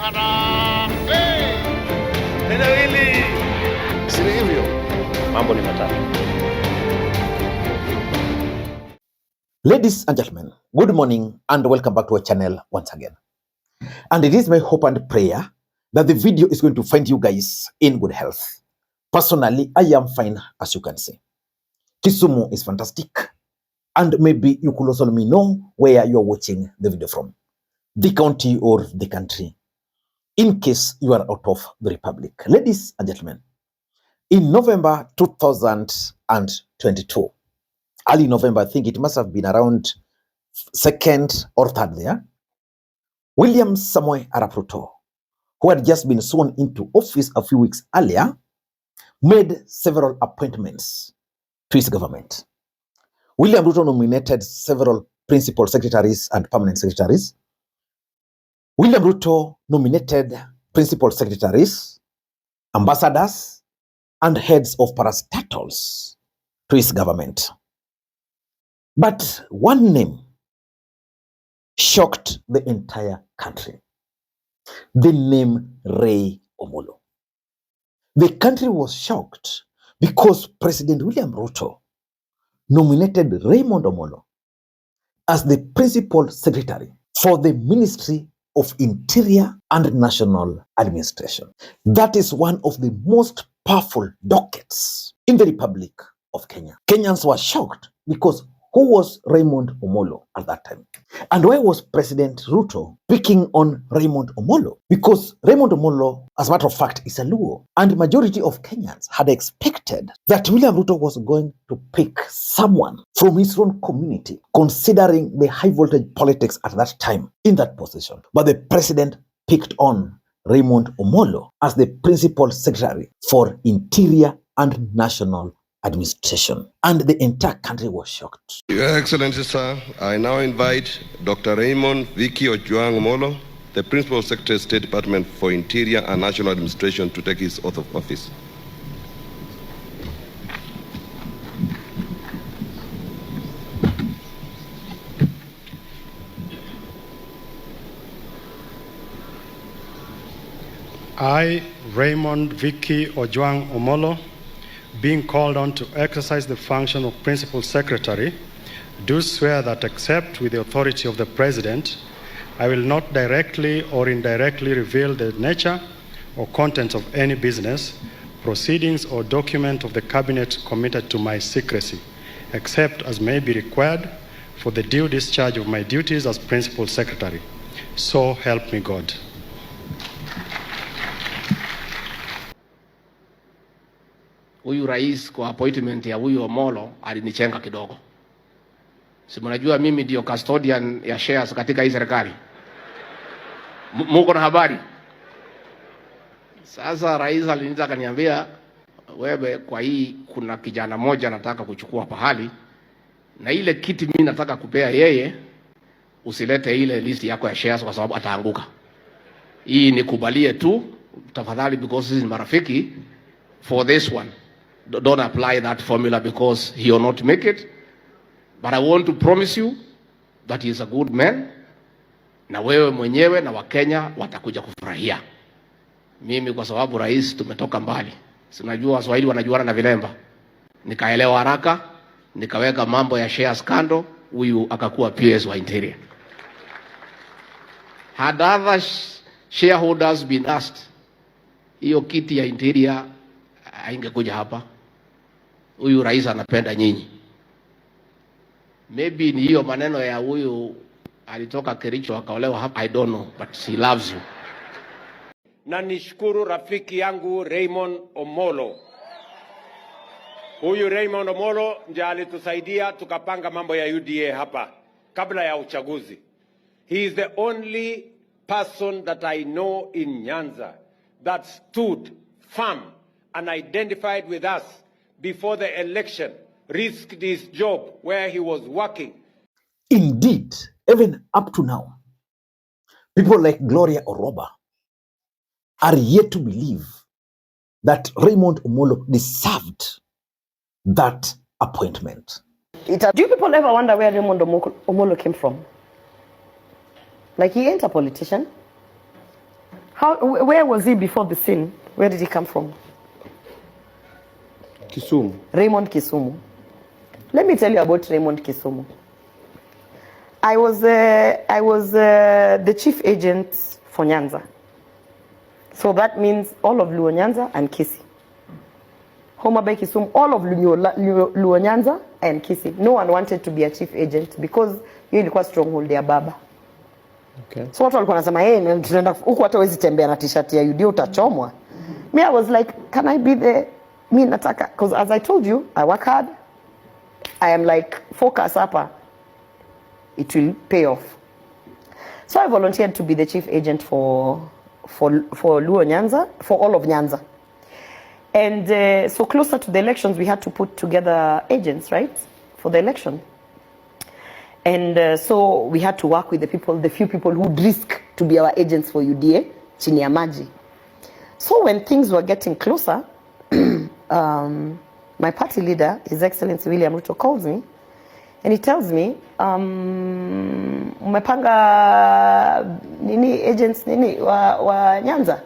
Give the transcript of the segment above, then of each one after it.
Harambee! Neno hili si hivyo. Mambo ni matatu. Ladies and gentlemen, good morning and welcome back to our channel once again. And it is my hope and prayer that the video is going to find you guys in good health. Personally, I am fine, as you can see. Kisumu is fantastic. And maybe you could also let me know where you're watching the video from, the county or the country, in case you are out of the republic. Ladies and gentlemen, in November 2022, early November, I think it must have been around 2nd or 3rd there, William Samoei Arap Ruto, who had just been sworn into office a few weeks earlier, made several appointments to his government. William Ruto nominated several principal secretaries and permanent secretaries. William Ruto nominated principal secretaries, ambassadors, and heads of parastatals to his government. But one name shocked the entire country. The name Raymond Omollo. The country was shocked because President William Ruto nominated Raymond Omollo as the principal secretary for the Ministry of Interior and National Administration. That is one of the most powerful dockets in the Republic of Kenya. Kenyans were shocked because who was Raymond Omollo at that time? And why was President Ruto picking on Raymond Omollo? Because Raymond Omollo, as a matter of fact, is a Luo. And the majority of Kenyans had expected that William Ruto was going to pick someone from his own community, considering the high voltage politics at that time in that position. But the president picked on Raymond Omollo as the principal secretary for Interior and National Administration, and the entire country was shocked. Your Excellency, sir, I now invite Dr. Raymond Vicky Ojuang Omollo, the Principal Secretary, State Department for Interior and National Administration, to take his oath of office. I, Raymond Vicky Ojuang Omollo, being called on to exercise the function of Principal Secretary, do swear that, except with the authority of the President, I will not directly or indirectly reveal the nature or contents of any business, proceedings, or document of the Cabinet committed to my secrecy, except as may be required for the due discharge of my duties as Principal Secretary. So help me God. Huyu rais kwa appointment ya huyu Omollo alinichenga kidogo. Si mnajua mimi ndio custodian ya shares katika hii serikali. Muko na habari? Sasa rais aliniita akaniambia, wewe kwa hii kuna kijana moja nataka kuchukua pahali, na ile kiti mimi nataka kupea yeye, usilete ile list yako ya shares kwa sababu ataanguka. Hii nikubalie tu tafadhali, because sisi ni marafiki. For this one, don't apply that formula because he will not make it. But I want to promise you that he is a good man, na wewe mwenyewe na Wakenya watakuja kufurahia. Mimi kwa sababu rais tumetoka mbali, sinajua Waswahili wanajuana na vilemba, nikaelewa haraka, nikaweka mambo ya shares kando, huyu akakuwa PS wa Interior. Had other shareholders been asked, hiyo kiti ya Interior haingekuja hapa. Huyu rais anapenda nyinyi. Maybe ni hiyo maneno ya huyu alitoka Kericho akaolewa hapa, I don't know, but he loves you. Na nishukuru rafiki yangu Raymond Omollo. Huyu Raymond Omollo ndiye alitusaidia tukapanga mambo ya UDA hapa kabla ya uchaguzi. He is the only person that I know in Nyanza that stood firm and identified with us before the election, risked his job where he was working. Indeed, even up to now, people like Gloria Oroba are yet to believe that Raymond Omollo deserved that appointment. Do you people ever wonder where Raymond Omollo came from? Like, he ain't a politician. Where was he before the scene? Where did he come from? Kisumu. Raymond Kisumu. Let me tell you about Raymond Kisumu. I was the chief agent for Nyanza. So that means all of Luo Nyanza and Kisii. Homa Bay, Kisumu, all of Luo Nyanza and Kisii. No one wanted to be a chief agent because hiyo ilikuwa stronghold ya baba. Okay. So watu walikuwa wanasema yeye tunaenda huko, hata huwezi tembea na t-shirt ya UD utachomwa. Me, I was like, can I be there? Me nataka, because as I told you, I work hard. I am like, focus hapa. It will pay off. So I volunteered to be the chief agent for Luo Nyanza, for all of Nyanza. And so closer to the elections, we had to put together agents, right, for the election. And so we had to work with the few people who'd risk to be our agents for UDA, chini ya maji. So when things were getting closer, my party leader, His Excellency William Ruto, calls me and he tells me, umepanga nini agents nini wa Nyanza?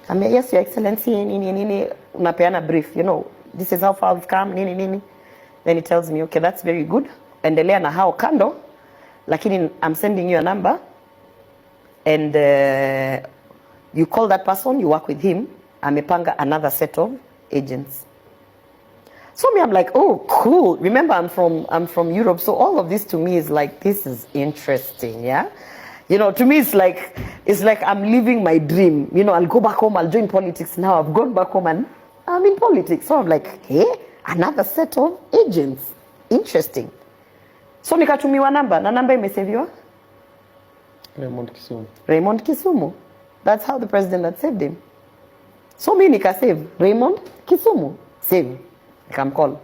I mean, yes, Your Excellency, nini, unapeana brief, you know, this is how far we've come, nini. Then he tells me, okay, that's very good. Endelea na hao kando, lakini I'm sending you a number, and you call that person, you work with him, amepanga another set of agents. So me, I'm like, oh, cool. Remember, I'm from Europe, so all of this to me is like, this is interesting, yeah? You know, to me, it's like I'm living my dream. You know, I'll go back home, I'll join politics now. I've gone back home and I'm in politics. So I'm like, hey, another set of agents. Interesting. So nikatumiwa namba, na namba imesaviwa? Raymond Kisumu. Raymond Kisumu. That's how the president had saved him. So me nikasave Raymond Kisumu. Save. Nikamcall.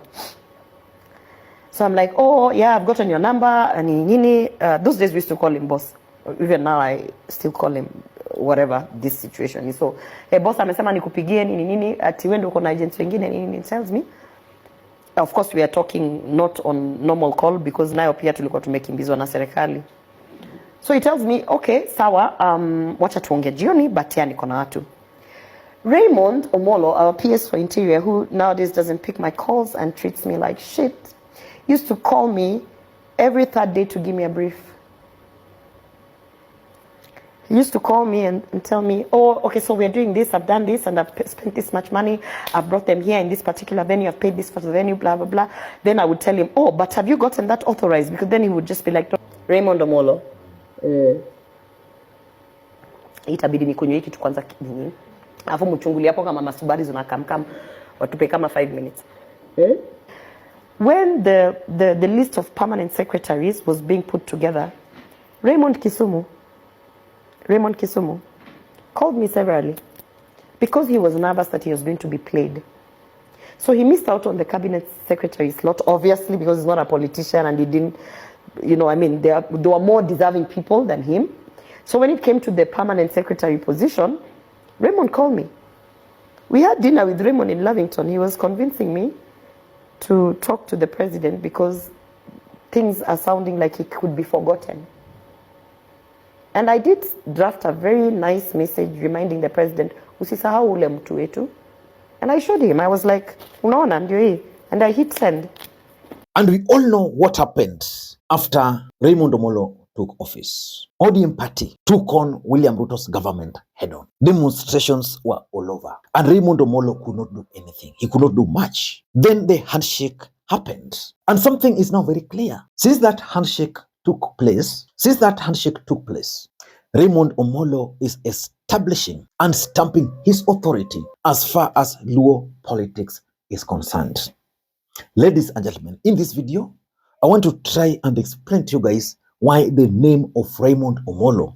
So I'm like, oh yeah, I've gotten your number. And those days we used to call him boss. Even now I still call him whatever this situation is. So, hey boss, amesema nikupigie nini ati wewe ndio uko na agents wengine nini, tells me. Of course we are talking not on normal call because nayo pia tulikuwa tumekimbizwa na serikali. So he tells me, okay, sawa, wacha tuongee jioni, but ya niko na watu. Raymond Omollo, our PS for Interior, who nowadays doesn't pick my calls and treats me like shit, used to call me every third day to give me a brief. He used to call me and tell me, oh, okay, so we're doing this, I've done this, and I've spent this much money. I've brought them here in this particular venue, I've paid this for the venue, blah, blah, blah. Then I would tell him, oh, but have you gotten that authorized? Because then he would just be like, Raymond Omollo, itabidi nikunywe hiki tu kwanza nini. Alafu mchunguli hapo kama masubari zinakamkam, watupe kama 5 minutes. When the list of permanent secretaries was being put together, Raymond Kisumu called me severally because he was nervous that he was going to be played. So he missed out on the cabinet secretary slot, obviously, because he's not a politician and he didn't, you know, I mean, there were more deserving people than him. So when it came to the permanent secretary position, Raymond called me. We had dinner with Raymond in Lavington. He was convincing me to talk to the president because things are sounding like he could be forgotten. And I did draft a very nice message reminding the president, usisahau ule mtu wetu. And I showed him. I was like, unaona ndio hii. And I hit send. And we all know what happened after Raymond Omollo took office. ODM party took on William Ruto's government head on. Demonstrations were all over. And Raymond Omollo could not do anything. He could not do much. Then the handshake happened. And something is now very clear. Since that handshake took place, Raymond Omollo is establishing and stamping his authority as far as Luo politics is concerned. Ladies and gentlemen, in this video, I want to try and explain to you guys why the name of Raymond Omollo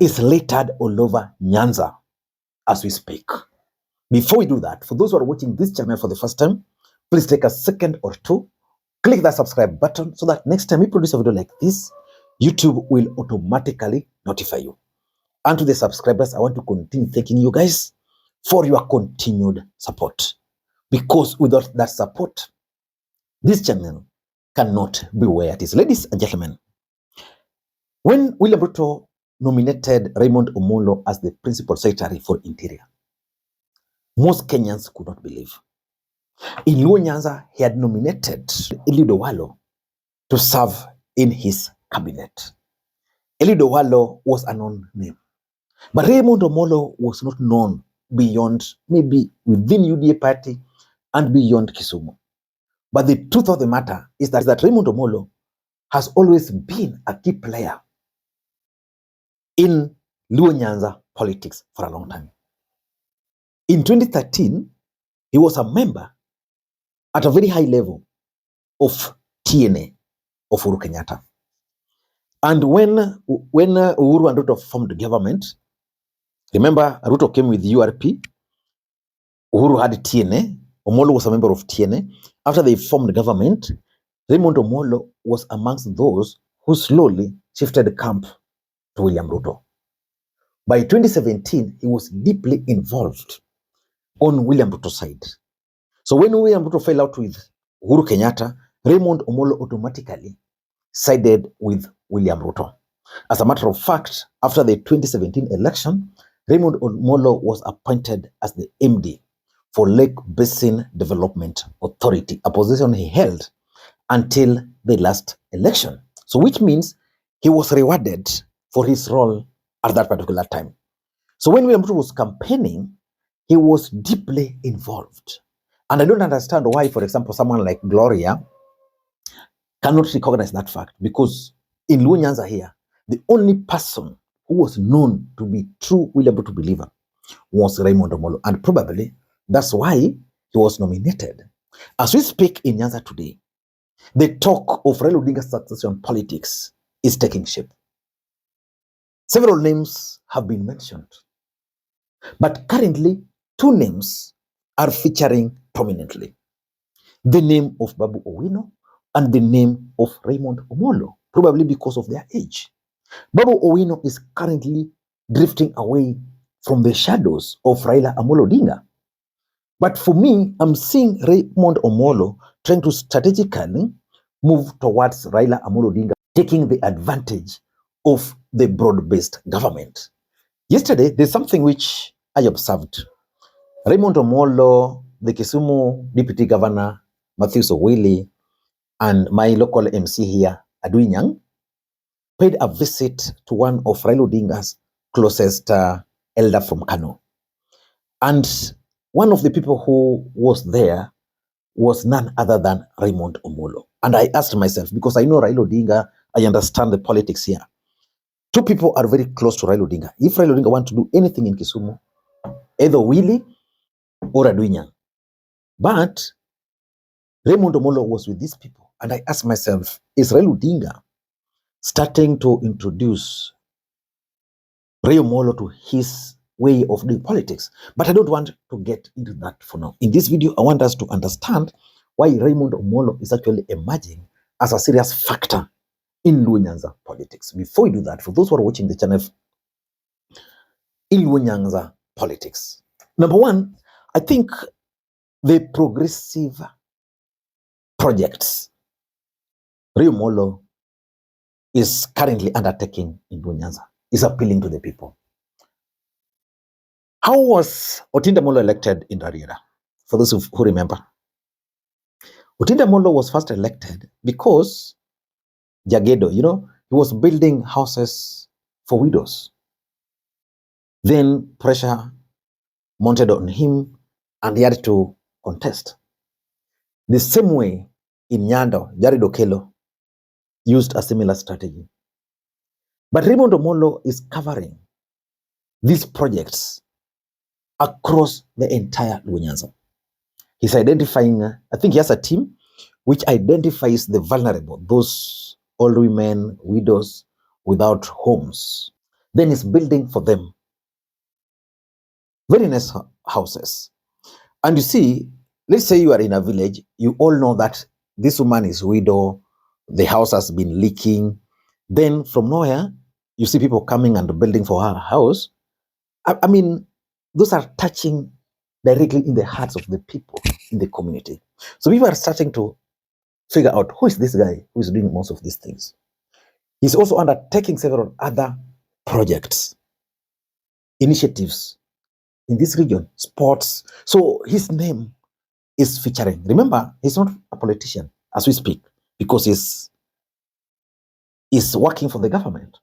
is littered all over Nyanza as we speak. Before we do that, for those who are watching this channel for the first time, please take a second or two, click that subscribe button so that next time we produce a video like this, YouTube will automatically notify you. And to the subscribers, I want to continue thanking you guys for your continued support. Because without that support, this channel cannot be where it is. Ladies and gentlemen, when William Ruto nominated Raymond Omollo as the Principal Secretary for Interior, most Kenyans could not believe. In Luo Nyanza, he had nominated Eliud Owalo to serve in his cabinet. Eliud Owalo was a known name, but Raymond Omollo was not known beyond, maybe within UDA party and beyond Kisumu. But the truth of the matter is that Raymond Omollo has always been a key player in Luo Nyanza politics for a long time. In 2013, he was a member at a very high level of TNA of Uhuru Kenyatta. And when Uhuru and Ruto formed the government, remember Ruto came with URP, Uhuru had TNA, Omollo was a member of TNA. After they formed the government, Raymond Omollo was amongst those who slowly shifted the camp to William Ruto. By 2017, he was deeply involved on William Ruto's side. So when William Ruto fell out with Uhuru Kenyatta, Raymond Omollo automatically sided with William Ruto. As a matter of fact, after the 2017 election, Raymond Omollo was appointed as the MD for Lake Basin Development Authority, a position he held until the last election. So which means he was rewarded for his role at that particular time. So when William Ruto was campaigning, he was deeply involved. And I don't understand why, for example, someone like Gloria cannot recognize that fact, because in Luo Nyanza here, the only person who was known to be true William Ruto believer was Raymond Omollo, and probably that's why he was nominated. As we speak in Nyanza today, the talk of Raila Odinga's succession politics is taking shape. Several names have been mentioned, but currently 2 names are featuring prominently. The name of Babu Owino and the name of Raymond Omollo, probably because of their age. Babu Owino is currently drifting away from the shadows of Raila Odinga. But for me, I'm seeing Raymond Omollo trying to strategically move towards Raila Odinga, taking the advantage of the broad-based government. Yesterday, there's something which I observed. Raymond Omollo, the Kisumu Deputy Governor, Matthew Sowili, and my local MC here, Aduinyang, paid a visit to one of Raila Odinga's closest elder from Kano. And one of the people who was there was none other than Raymond Omollo. And I asked myself, because I know Raila Odinga, I understand the politics here. 2 people are very close to Raila Odinga. If Raila Odinga wants to do anything in Kisumu, either Willie or Aduinyang. But Raymond Omollo was with these people. And I asked myself, is Raila Odinga starting to introduce Ray Omollo to his way of doing politics? But I don't want to get into that for now. In this video, I want us to understand why Raymond Omollo is actually emerging as a serious factor in Luo Nyanza politics. Before we do that, for those who are watching the channel, in Luo Nyanza politics, number one, I think the progressive projects Ray Omollo is currently undertaking in Luo Nyanza is appealing to the people. How was Otinda Mollo elected in Rarieda? For those who remember, Otinda Mollo was first elected because Jagedo, he was building houses for widows. Then pressure mounted on him and he had to contest. The same way in Nyando, Jared Okello used a similar strategy. But Raymond Omollo is covering these projects across the entire Luo Nyanza. He's identifying, I think he has a team which identifies the vulnerable, those old women, widows without homes. Then he's building for them very nice houses. And you see, let's say you are in a village, you all know that this woman is widow, the house has been leaking. Then from nowhere, you see people coming and building for her house. I mean, those are touching directly in the hearts of the people in the community. So people are starting to figure out, who is this guy who is doing most of these things? He's also undertaking several other projects, initiatives in this region, sports. So his name is featuring. Remember, he's not a politician as we speak because he's working for the government.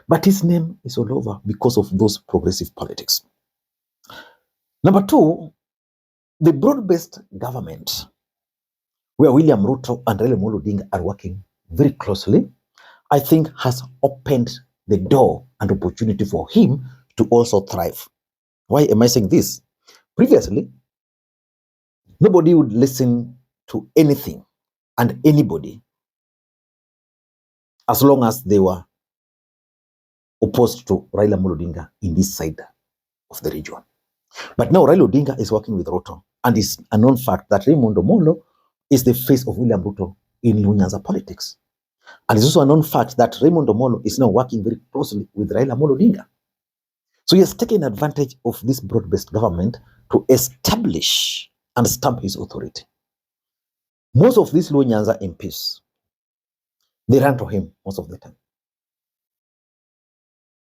But his name is all over because of those progressive politics. Number two, the broad-based government where William Ruto and Raila Odinga are working very closely, I think has opened the door and opportunity for him to also thrive. Why am I saying this? Previously, nobody would listen to anything and anybody as long as they were opposed to Raila Odinga in this side of the region. But now Raila Odinga is working with Ruto, and it's a known fact that Raymond Omollo is the face of William Ruto in Luo Nyanza politics. And it's also a known fact that Raymond Omollo is now working very closely with Raila Odinga. So he has taken advantage of this broad-based government to establish and stamp his authority. Most of these Luo Nyanza MPs, they run to him most of the time.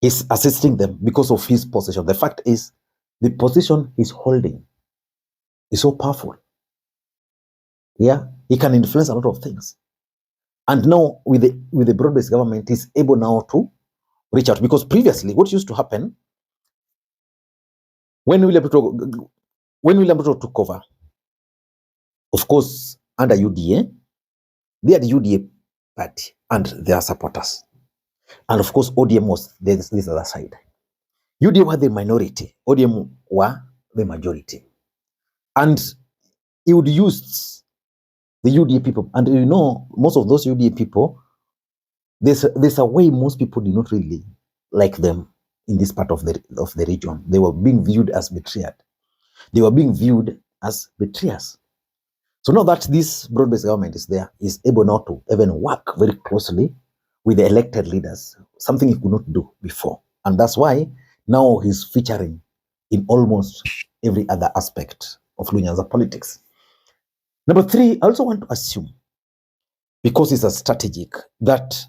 He's assisting them because of his position. The fact is, the position he's holding is so powerful. Yeah, he can influence a lot of things. And now with the broad-based government, he's able now to reach out. Because previously, what used to happen when William Ruto took over, of course, under UDA, they had the UDA party and their supporters. And of course, ODM was this other side. UDA were the minority, ODM were the majority. And he would use the UDA people. And you know, most of those UDA people, there's a way most people did not really like them in this part of the region. They were being viewed as betrayed. They were being viewed as betrayers. So now that this broad-based government is there, is able now to even work very closely with the elected leaders, something he could not do before. And that's why now he's featuring in almost every other aspect of Luo Nyanza politics. Number three, I also want to assume, because it's a strategic, that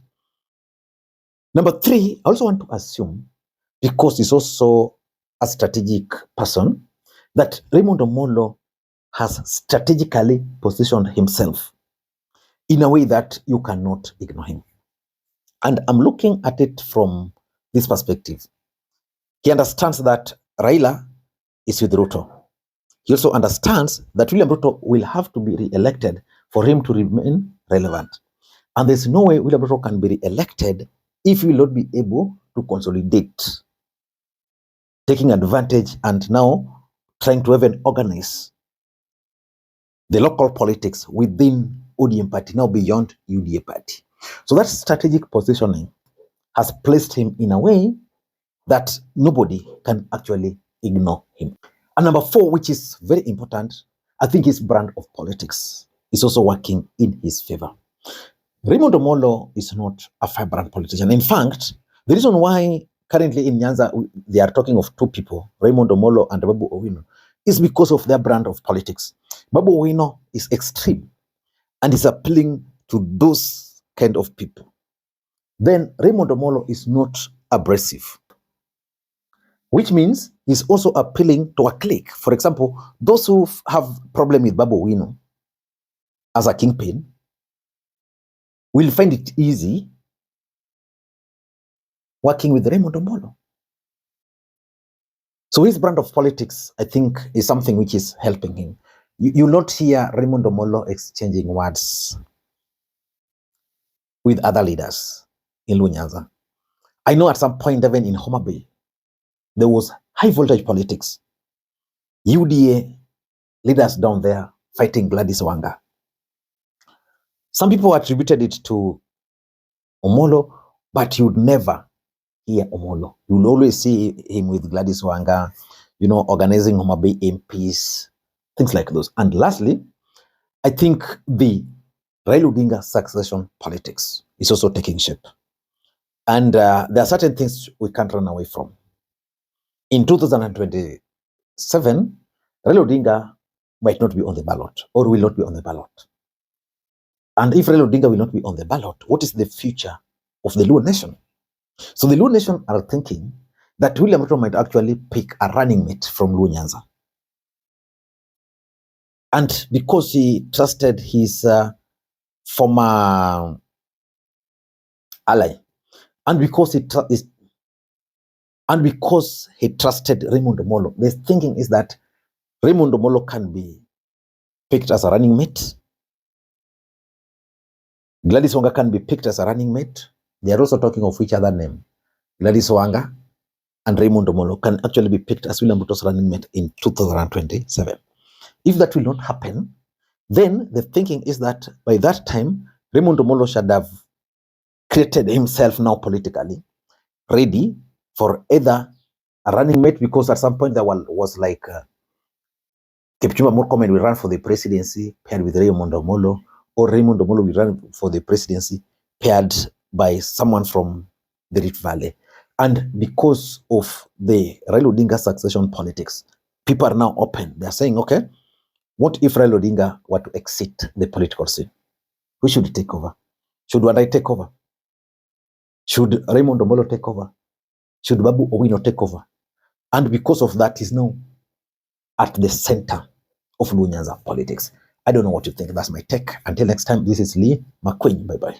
number three, I also want to assume, because he's also a strategic person, that Raymond Omollo has strategically positioned himself in a way that you cannot ignore him. And I'm looking at it from this perspective. He understands that Raila is with Ruto. He also understands that William Ruto will have to be re-elected for him to remain relevant. And there's no way William Ruto can be re-elected if he will not be able to consolidate, taking advantage and now trying to even organize the local politics within ODM party, now beyond UDA party. So that strategic positioning has placed him in a way that nobody can actually ignore him. And number four, which is very important, I think his brand of politics is also working in his favor. Raymond Omollo is not a vibrant politician. In fact, the reason why currently in Nyanza they are talking of two people, Raymond Omollo and Babu Owino, is because of their brand of politics. Babu Owino is extreme and is appealing to those kind of people. Then Raymond Omollo is not abrasive, which means he's also appealing to a clique. For example, those who have problem with Babu Owino as a kingpin will find it easy working with Raymond Omollo. So his brand of politics, I think, is something which is helping him. You will not hear Raymond Omollo exchanging words with other leaders in Luo Nyanza. I know at some point, even in Homa Bay, there was high voltage politics. UDA leaders down there fighting Gladys Wanga. Some people attributed it to Omollo, but you would never hear Omollo. You will always see him with Gladys Wanga, you know, organizing Homa Bay MPs, things like those. And lastly, I think the Raila Odinga succession politics is also taking shape. And there are certain things we can't run away from. In 2027, Raila Odinga might not be on the ballot or will not be on the ballot. And if Raila Odinga will not be on the ballot, what is the future of the Luo nation? So the Luo Nation are thinking that William Ruto might actually pick a running mate from Luo Nyanza. And because he trusted his former ally, and because he trusted Raymond Omollo, the thinking is that Raymond Omollo can be picked as a running mate. Gladys Wanga can be picked as a running mate. They are also talking of each other name. Gladys Wanga and Raymond Omollo can actually be picked as William Ruto's running mate in 2027. If that will not happen, then the thinking is that by that time, Raymond Omollo should have created himself now politically ready for either a running mate, because at some point there was like Kipchumba Murkomen will run for the presidency paired with Raymond Omollo, or Raymond Omollo will run for the presidency paired by someone from the Rift Valley. And because of the Raila Odinga succession politics, people are now open. They are saying, okay, what if Raila Odinga were to exit the political scene? Who should take over? Should Wadai take over? Should Raymond Omollo take over? Should Babu Owino take over? And because of that, he's now at the center of Luo Nyanza politics. I don't know what you think. That's my take. Until next time, this is Lee Makwiny. Bye-bye.